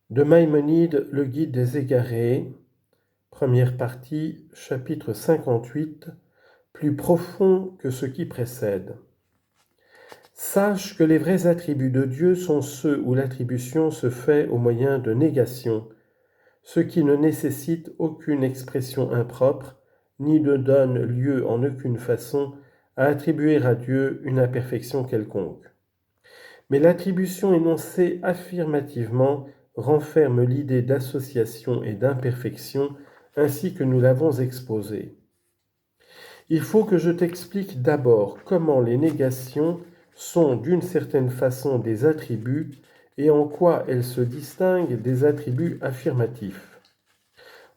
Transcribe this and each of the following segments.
De Maïmonide, le guide des égarés, première partie, chapitre 58, plus profond que ce qui précède. Sache que les vrais attributs de Dieu sont ceux où l'attribution se fait au moyen de négation, ceux qui ne nécessitent aucune expression impropre, ni ne donnent lieu en aucune façon à attribuer à Dieu une imperfection quelconque. Mais l'attribution énoncée affirmativement renferme l'idée d'association et d'imperfection ainsi que nous l'avons exposé. Il faut que je t'explique d'abord comment les négations sont d'une certaine façon des attributs et en quoi elles se distinguent des attributs affirmatifs.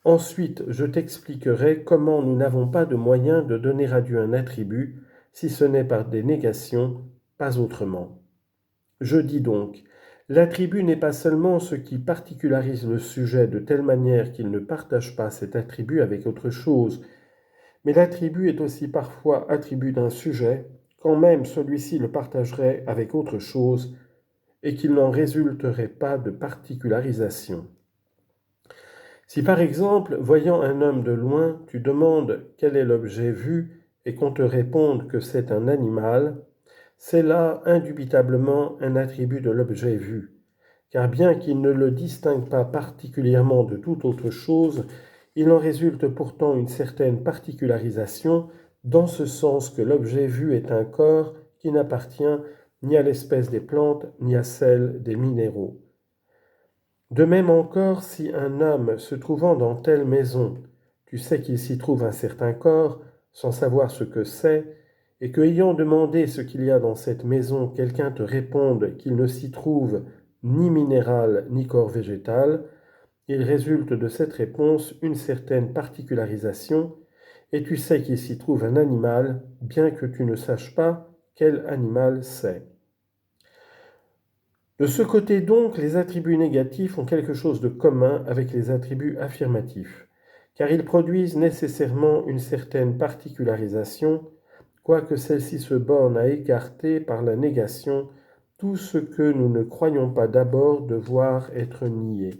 Ensuite, je t'expliquerai comment nous n'avons pas de moyen de donner à Dieu un attribut, si ce n'est par des négations, pas autrement. Je dis donc, l'attribut n'est pas seulement ce qui particularise le sujet de telle manière qu'il ne partage pas cet attribut avec autre chose, mais l'attribut est aussi parfois attribut d'un sujet, quand même celui-ci le partagerait avec autre chose, et qu'il n'en résulterait pas de particularisation. Si par exemple, voyant un homme de loin, tu demandes quel est l'objet vu et qu'on te réponde que c'est un animal, c'est là indubitablement un attribut de l'objet vu, car bien qu'il ne le distingue pas particulièrement de toute autre chose, il en résulte pourtant une certaine particularisation, dans ce sens que l'objet vu est un corps qui n'appartient ni à l'espèce des plantes, ni à celle des minéraux. De même encore, si un homme se trouvant dans telle maison, tu sais qu'il s'y trouve un certain corps, sans savoir ce que c'est, et que ayant demandé ce qu'il y a dans cette maison, quelqu'un te réponde qu'il ne s'y trouve ni minéral ni corps végétal, il résulte de cette réponse une certaine particularisation, et tu sais qu'il s'y trouve un animal, bien que tu ne saches pas quel animal c'est. De ce côté donc, les attributs négatifs ont quelque chose de commun avec les attributs affirmatifs, car ils produisent nécessairement une certaine particularisation, quoique celle-ci se borne à écarter par la négation tout ce que nous ne croyons pas d'abord devoir être nié.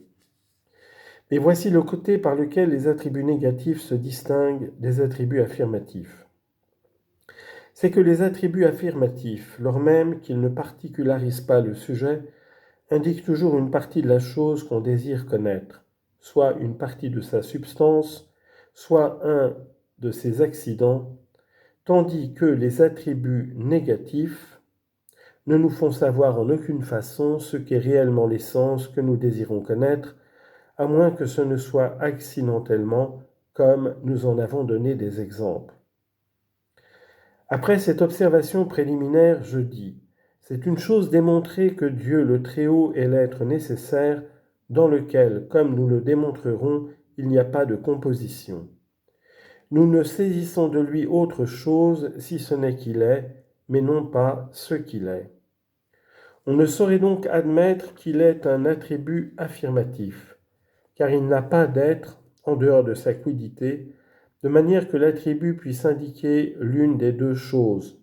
Et voici le côté par lequel les attributs négatifs se distinguent des attributs affirmatifs. C'est que les attributs affirmatifs, lors même qu'ils ne particularisent pas le sujet, indiquent toujours une partie de la chose qu'on désire connaître, soit une partie de sa substance, soit un de ses accidents, tandis que les attributs négatifs ne nous font savoir en aucune façon ce qu'est réellement l'essence que nous désirons connaître, à moins que ce ne soit accidentellement, comme nous en avons donné des exemples. Après cette observation préliminaire, je dis, c'est une chose démontrée que Dieu le Très-Haut est l'être nécessaire, dans lequel, comme nous le démontrerons, il n'y a pas de composition. Nous ne saisissons de lui autre chose si ce n'est qu'il est, mais non pas ce qu'il est. On ne saurait donc admettre qu'il est un attribut affirmatif, car il n'a pas d'être en dehors de sa quiddité, de manière que l'attribut puisse indiquer l'une des deux choses.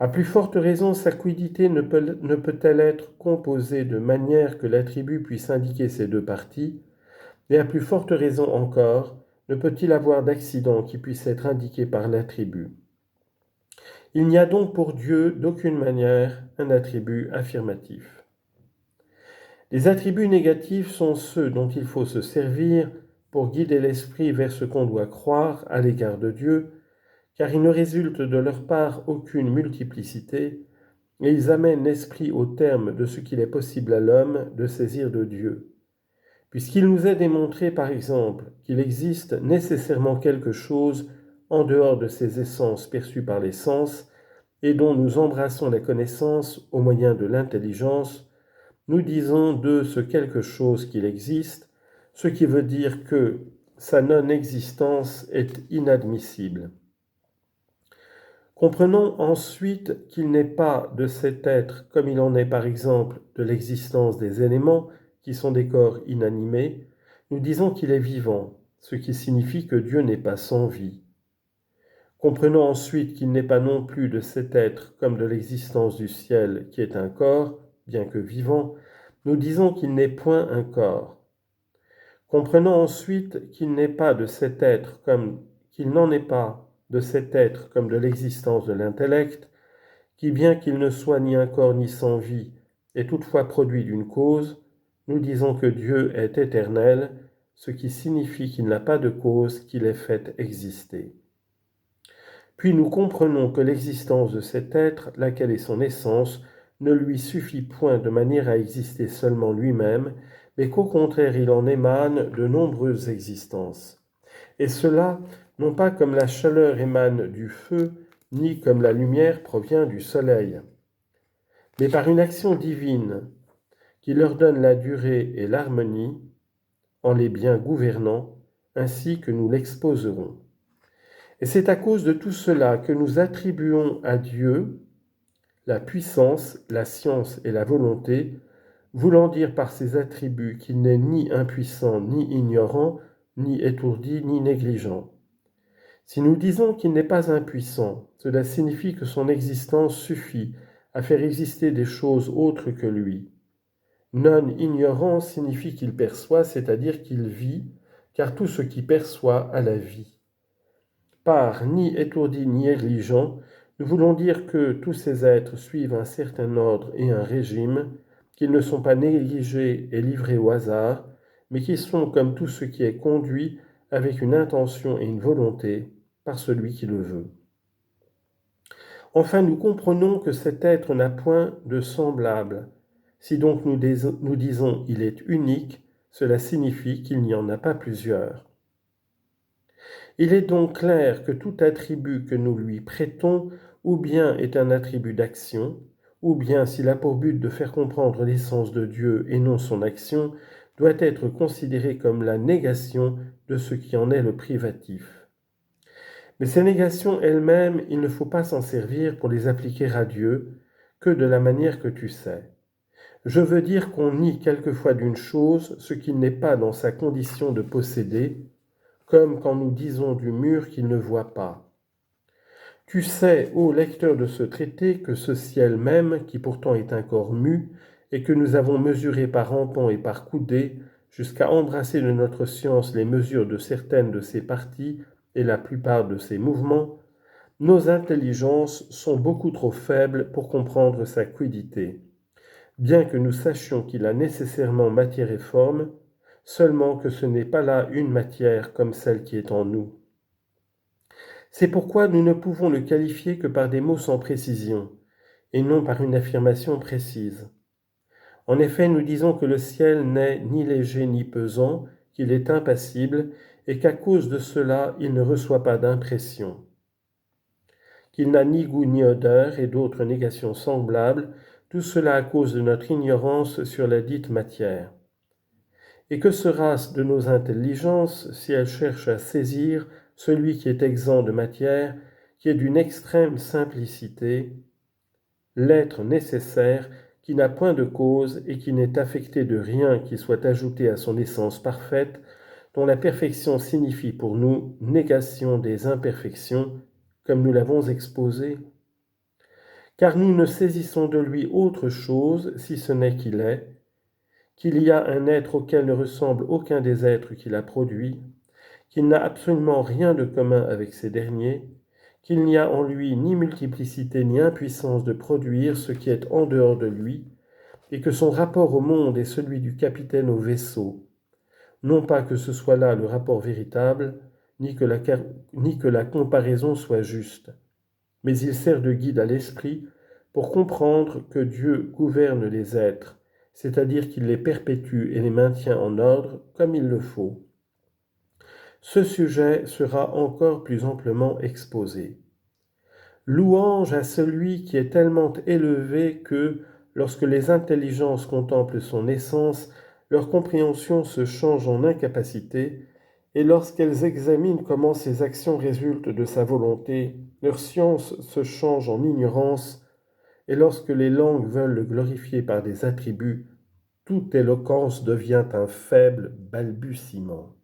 À plus forte raison, sa quiddité ne peut-elle être composée de manière que l'attribut puisse indiquer ces deux parties, et à plus forte raison encore, ne peut-il avoir d'accident qui puisse être indiqué par l'attribut. Il n'y a donc pour Dieu d'aucune manière un attribut affirmatif. Les attributs négatifs sont ceux dont il faut se servir pour guider l'esprit vers ce qu'on doit croire à l'égard de Dieu, car il ne résulte de leur part aucune multiplicité, et ils amènent l'esprit au terme de ce qu'il est possible à l'homme de saisir de Dieu. Puisqu'il nous est démontré, par exemple, qu'il existe nécessairement quelque chose en dehors de ces essences perçues par les sens, et dont nous embrassons la connaissance au moyen de l'intelligence, nous disons de ce quelque chose qu'il existe, ce qui veut dire que sa non-existence est inadmissible. Comprenons ensuite qu'il n'est pas de cet être comme il en est par exemple de l'existence des éléments qui sont des corps inanimés, nous disons qu'il est vivant, ce qui signifie que Dieu n'est pas sans vie. Comprenons ensuite qu'il n'est pas non plus de cet être comme de l'existence du ciel qui est un corps, bien que vivant, nous disons qu'il n'est point un corps. Comprenons ensuite qu'il n'est pas de cet être comme qu'il n'en est pas de cet être comme de l'existence de l'intellect, qui bien qu'il ne soit ni un corps ni sans vie, est toutefois produit d'une cause, nous disons que Dieu est éternel, ce qui signifie qu'il n'a pas de cause qui l'ait fait exister. Puis nous comprenons que l'existence de cet être, laquelle est son essence, ne lui suffit point de manière à exister seulement lui-même, mais qu'au contraire il en émane de nombreuses existences. Et cela, non pas comme la chaleur émane du feu, ni comme la lumière provient du soleil, mais par une action divine qui leur donne la durée et l'harmonie, en les bien gouvernant, ainsi que nous l'exposerons. Et c'est à cause de tout cela que nous attribuons à Dieu la puissance, la science et la volonté, voulant dire par ses attributs qu'il n'est ni impuissant, ni ignorant, ni étourdi, ni négligent. Si nous disons qu'il n'est pas impuissant, cela signifie que son existence suffit à faire exister des choses autres que lui. Non ignorant signifie qu'il perçoit, c'est-à-dire qu'il vit, car tout ce qui perçoit a la vie. Par ni étourdi ni négligent, nous voulons dire que tous ces êtres suivent un certain ordre et un régime, qu'ils ne sont pas négligés et livrés au hasard, mais qui sont comme tout ce qui est conduit avec une intention et une volonté par celui qui le veut. Enfin, nous comprenons que cet être n'a point de semblable. Si donc nous disons « il est unique », cela signifie qu'il n'y en a pas plusieurs. Il est donc clair que tout attribut que nous lui prêtons ou bien est un attribut d'action, ou bien s'il a pour but de faire comprendre l'essence de Dieu et non son action, doit être considéré comme la négation de ce qui en est le privatif. Mais ces négations elles-mêmes, il ne faut pas s'en servir pour les appliquer à Dieu, que de la manière que tu sais. Je veux dire qu'on nie quelquefois d'une chose ce qu'il n'est pas dans sa condition de posséder, comme quand nous disons du mur qu'il ne voit pas. Tu sais, ô lecteur de ce traité, que ce ciel même, qui pourtant est un corps mu, et que nous avons mesuré par rampant et par coudée, jusqu'à embrasser de notre science les mesures de certaines de ses parties et la plupart de ses mouvements, nos intelligences sont beaucoup trop faibles pour comprendre sa quiddité. Bien que nous sachions qu'il a nécessairement matière et forme, seulement que ce n'est pas là une matière comme celle qui est en nous. C'est pourquoi nous ne pouvons le qualifier que par des mots sans précision, et non par une affirmation précise. En effet, nous disons que le ciel n'est ni léger ni pesant, qu'il est impassible, et qu'à cause de cela, il ne reçoit pas d'impression. Qu'il n'a ni goût ni odeur, et d'autres négations semblables, tout cela à cause de notre ignorance sur la dite matière. Et que sera de nos intelligences si elles cherchent à saisir celui qui est exempt de matière, qui est d'une extrême simplicité, l'être nécessaire, qui n'a point de cause et qui n'est affecté de rien qui soit ajouté à son essence parfaite, dont la perfection signifie pour nous négation des imperfections, comme nous l'avons exposé. Car nous ne saisissons de lui autre chose, si ce n'est qu'il y a un être auquel ne ressemble aucun des êtres qu'il a produits, qu'il n'a absolument rien de commun avec ces derniers, qu'il n'y a en lui ni multiplicité ni impuissance de produire ce qui est en dehors de lui, et que son rapport au monde est celui du capitaine au vaisseau. Non pas que ce soit là le rapport véritable, ni que la comparaison soit juste, mais il sert de guide à l'esprit pour comprendre que Dieu gouverne les êtres, c'est-à-dire qu'il les perpétue et les maintient en ordre comme il le faut. Ce sujet sera encore plus amplement exposé. Louange à celui qui est tellement élevé que, lorsque les intelligences contemplent son essence, leur compréhension se change en incapacité, et lorsqu'elles examinent comment ses actions résultent de sa volonté, leur science se change en ignorance, et lorsque les langues veulent le glorifier par des attributs, toute éloquence devient un faible balbutiement.